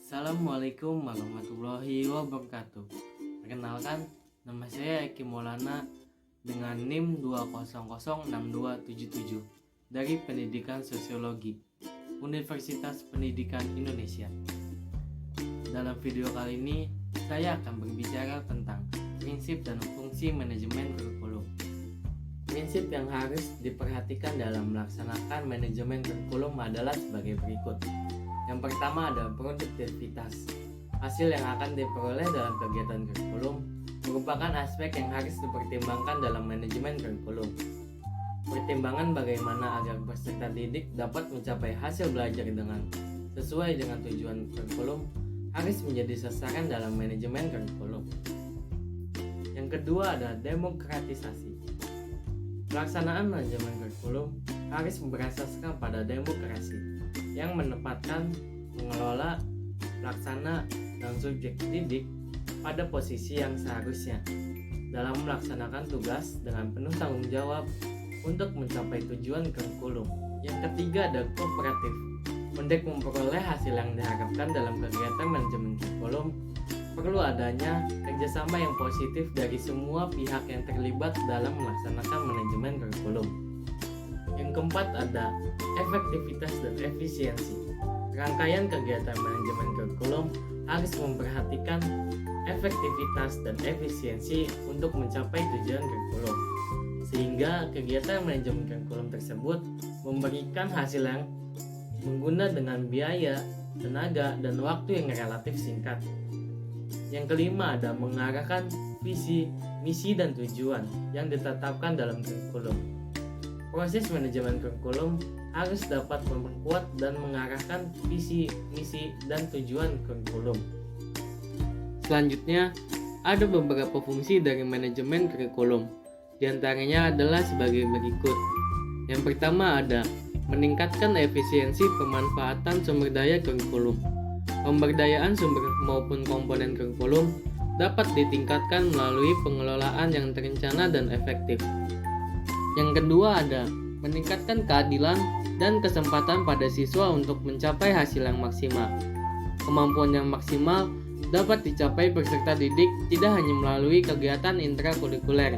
Assalamualaikum warahmatullahi wabarakatuh. Perkenalkan, nama saya Eki Maulana dengan NIM 2006277 dari Pendidikan Sosiologi Universitas Pendidikan Indonesia. Dalam video kali ini, saya akan berbicara tentang prinsip dan fungsi manajemen kurikulum. Prinsip yang harus diperhatikan dalam melaksanakan manajemen kurikulum adalah sebagai berikut. Yang pertama ada produktivitas. Hasil yang akan diperoleh dalam kegiatan kurikulum merupakan aspek yang harus dipertimbangkan dalam manajemen kurikulum. Pertimbangan bagaimana agar peserta didik dapat mencapai hasil belajar dengan sesuai dengan tujuan kurikulum harus menjadi sasaran dalam manajemen kurikulum. Yang kedua ada demokratisasi. Pelaksanaan manajemen kurikulum harus berasaskan pada demokrasi yang menempatkan mengelola, pelaksana, dan subjek didik pada posisi yang seharusnya dalam melaksanakan tugas dengan penuh tanggung jawab untuk mencapai tujuan kurikulum. Yang ketiga ada kooperatif. Untuk memperoleh hasil yang diharapkan dalam kegiatan manajemen kurikulum, perlu adanya kerjasama yang positif dari semua pihak yang terlibat dalam melaksanakan manajemen kurikulum. Yang keempat ada efektivitas dan efisiensi. Rangkaian kegiatan manajemen kurikulum harus memperhatikan efektivitas dan efisiensi untuk mencapai tujuan kurikulum, sehingga kegiatan manajemen kurikulum tersebut memberikan hasil yang mengguna dengan biaya, tenaga, dan waktu yang relatif singkat. Yang kelima ada mengarahkan visi, misi, dan tujuan yang ditetapkan dalam kurikulum. Proses manajemen kurikulum harus dapat memperkuat dan mengarahkan visi, misi, dan tujuan kurikulum. Selanjutnya, ada beberapa fungsi dari manajemen kurikulum. Di antaranya adalah sebagai berikut. Yang pertama ada meningkatkan efisiensi pemanfaatan sumber daya kurikulum. Pemberdayaan sumber maupun komponen kurikulum dapat ditingkatkan melalui pengelolaan yang terencana dan efektif. Yang kedua ada meningkatkan keadilan dan kesempatan pada siswa untuk mencapai hasil yang maksimal. Kemampuan yang maksimal dapat dicapai peserta didik tidak hanya melalui kegiatan intrakurikuler,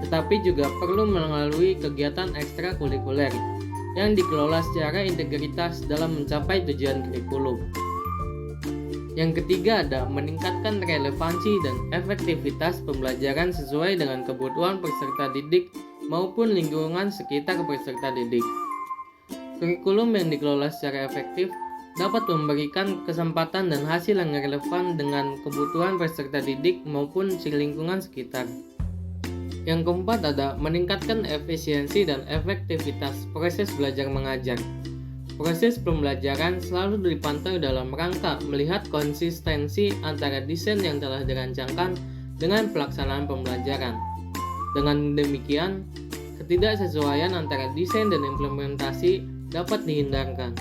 tetapi juga perlu melalui kegiatan ekstrakurikuler yang dikelola secara integritas dalam mencapai tujuan kurikulum. Yang ketiga ada meningkatkan relevansi dan efektivitas pembelajaran sesuai dengan kebutuhan peserta didik maupun lingkungan sekitar peserta didik. Kurikulum yang dikelola secara efektif dapat memberikan kesempatan dan hasil yang relevan dengan kebutuhan peserta didik maupun lingkungan sekitar. Yang keempat ada meningkatkan efisiensi dan efektivitas proses belajar mengajar. Proses pembelajaran selalu dipantau dalam rangka melihat konsistensi antara desain yang telah dirancangkan dengan pelaksanaan pembelajaran. Dengan demikian, ketidaksesuaian antara desain dan implementasi dapat dihindarkan.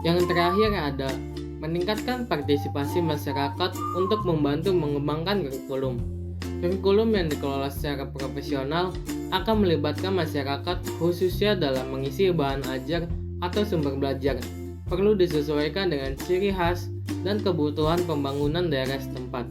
Yang terakhir ada meningkatkan partisipasi masyarakat untuk membantu mengembangkan kurikulum. Kurikulum yang dikelola secara profesional akan melibatkan masyarakat khususnya dalam mengisi bahan ajar atau sumber belajar. Perlu disesuaikan dengan ciri khas dan kebutuhan pembangunan daerah setempat.